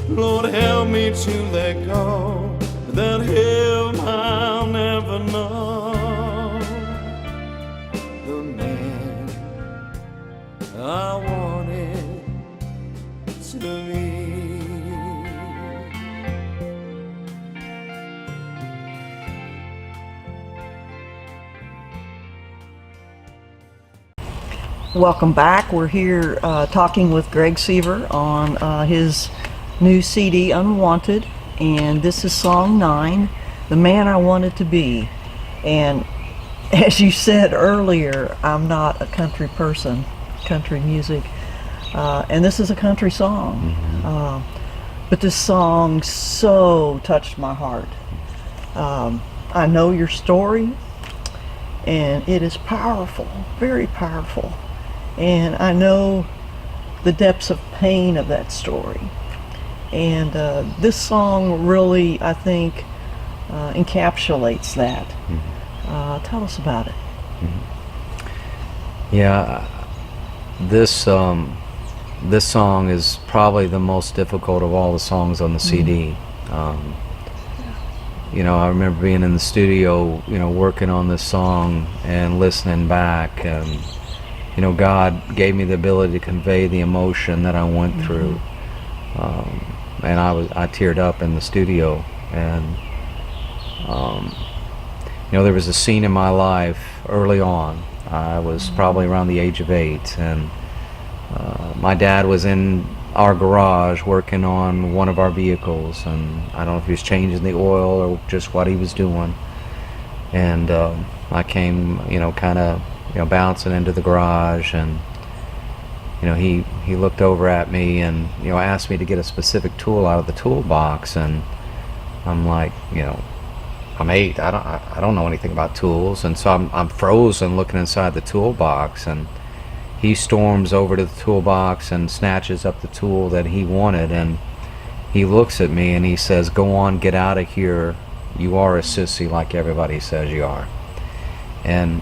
Lord, help me to let go. Without him I'll never know the man I wanted to be. Welcome back. We're here talking with Greg Seaver on his new CD, Unwanted, and this is song 9, The Man I Wanted to Be. And as you said earlier, I'm not a country person, country music, and this is a country song. But this song so touched my heart. I know your story, and it is powerful, very powerful. And I know the depths of pain of that story. And this song really, I think, encapsulates that. Tell us about it. Yeah, this song is probably the most difficult of all the songs on the CD. You know, I remember being in the studio, you know, working on this song and listening back, and you know, God gave me the ability to convey the emotion that I went through, and I teared up in the studio. And you know, there was a scene in my life early on. I was probably around the age of 8, and my dad was in our garage working on one of our vehicles, and I don't know if he was changing the oil or just what he was doing. And I came, you know, kind of, you know, bouncing into the garage, and you know, he looked over at me and, you know, asked me to get a specific tool out of the toolbox. And I'm like, you know, I'm 8, I don't know anything about tools, and so I'm frozen looking inside the toolbox. And he storms over to the toolbox and snatches up the tool that he wanted, and he looks at me and he says, "Go on, get out of here. You are a sissy like everybody says you are." And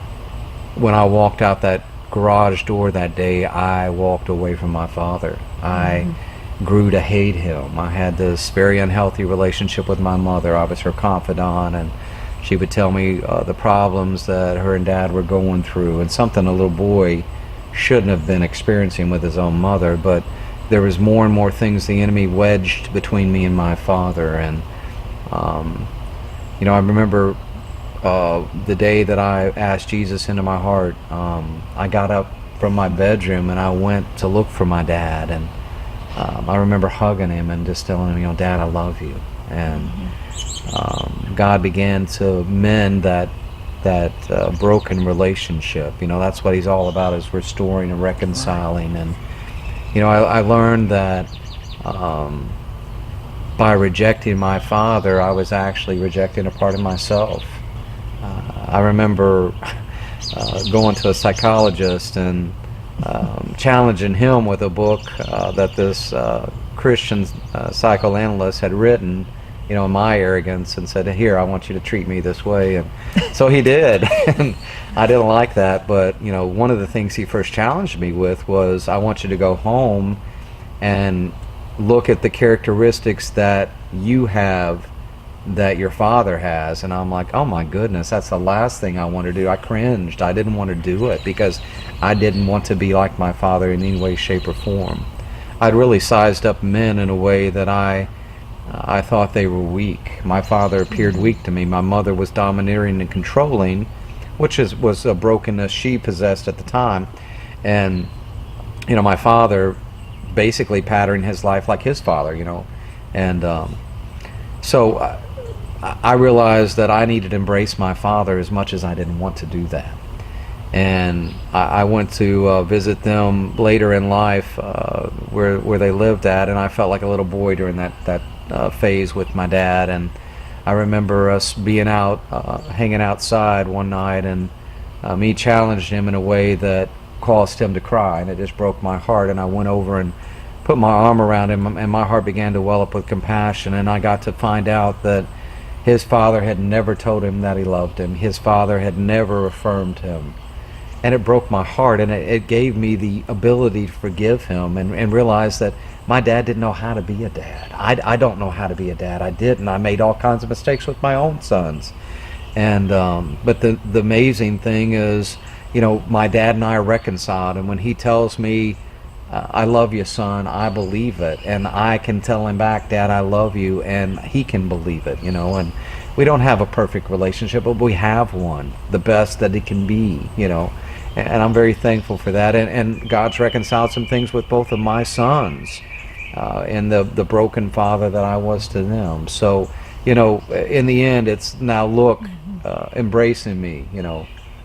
when I walked out that garage door that day, I walked away from my father. I grew to hate him. I had this very unhealthy relationship with my mother. I was her confidant, and she would tell me the problems that her and dad were going through, and something a little boy shouldn't have been experiencing with his own mother. But there was more and more things the enemy wedged between me and my father. And you know, I remember the day that I asked Jesus into my heart, I got up from my bedroom and I went to look for my dad, and I remember hugging him and just telling him, you know, "Dad, I love you." And God began to mend that broken relationship. You know, that's what he's all about, is restoring and reconciling. And you know, I learned that by rejecting my father, I was actually rejecting a part of myself. I remember going to a psychologist and challenging him with a book that this Christian psychoanalyst had written, you know, in my arrogance, and said, "Here, I want you to treat me this way." And so he did. And I didn't like that, but you know, one of the things he first challenged me with was, "I want you to go home and look at the characteristics that you have that your father has." And I'm like, oh my goodness, that's the last thing I want to do. I cringed. I didn't want to do it because I didn't want to be like my father in any way, shape, or form. I'd really sized up men in a way that I thought they were weak. My father appeared weak to me. My mother was domineering and controlling, which was a brokenness she possessed at the time. And you know, my father basically patterned his life like his father, you know. And so I realized that I needed to embrace my father as much as I didn't want to do that. And I went to visit them later in life, where they lived at, and I felt like a little boy during that phase with my dad. And I remember us being out, hanging outside one night, and me challenged him in a way that caused him to cry, and it just broke my heart. And I went over and put my arm around him, and my heart began to well up with compassion. And I got to find out that his father had never told him that he loved him. His father had never affirmed him. and it broke my heart, and it gave me the ability to forgive him and realize that my dad didn't know how to be a dad. I don't know how to be a dad. I didn't. I made all kinds of mistakes with my own sons. And but the amazing thing is, my dad and I are reconciled, and when he tells me, I love you, son, I believe it, and I can tell him back, Dad, I love you, and he can believe it, and we don't have a perfect relationship, but we have one, the best that it can be, and I'm very thankful for that, and God's reconciled some things with both of my sons, and the broken father that I was to them. So, in the end, it's now look, embracing me,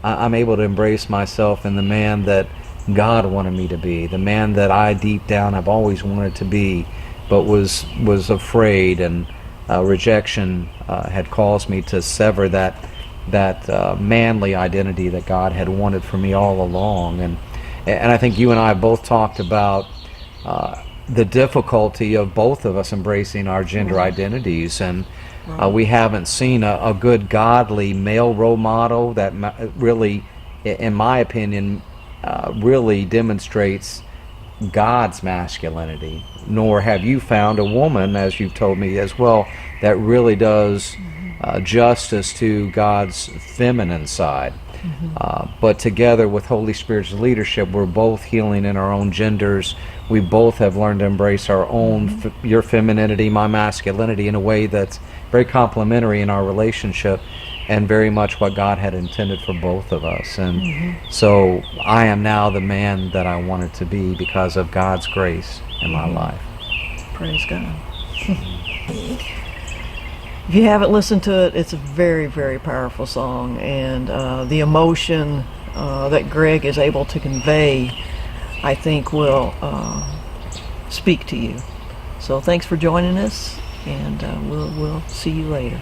I'm able to embrace myself and the man that God wanted me to be, the man that I deep down have always wanted to be, but was afraid, and rejection had caused me to sever that manly identity that God had wanted for me all along. And I think you and I both talked about the difficulty of both of us embracing our gender identities, and we haven't seen a good godly male role model that really, in my opinion, really demonstrates God's masculinity, nor have you found a woman, as you've told me as well, that really does justice to God's feminine side. But together with Holy Spirit's leadership, we're both healing in our own genders. We both have learned to embrace our own, your femininity, my masculinity, in a way that's very complementary in our relationship, and very much what God had intended for both of us. And so I am now the man that I wanted to be because of God's grace in my life. Praise God. If you haven't listened to it, it's a very, very powerful song, and the emotion that Greg is able to convey, I think, will speak to you. So thanks for joining us, and we'll see you later.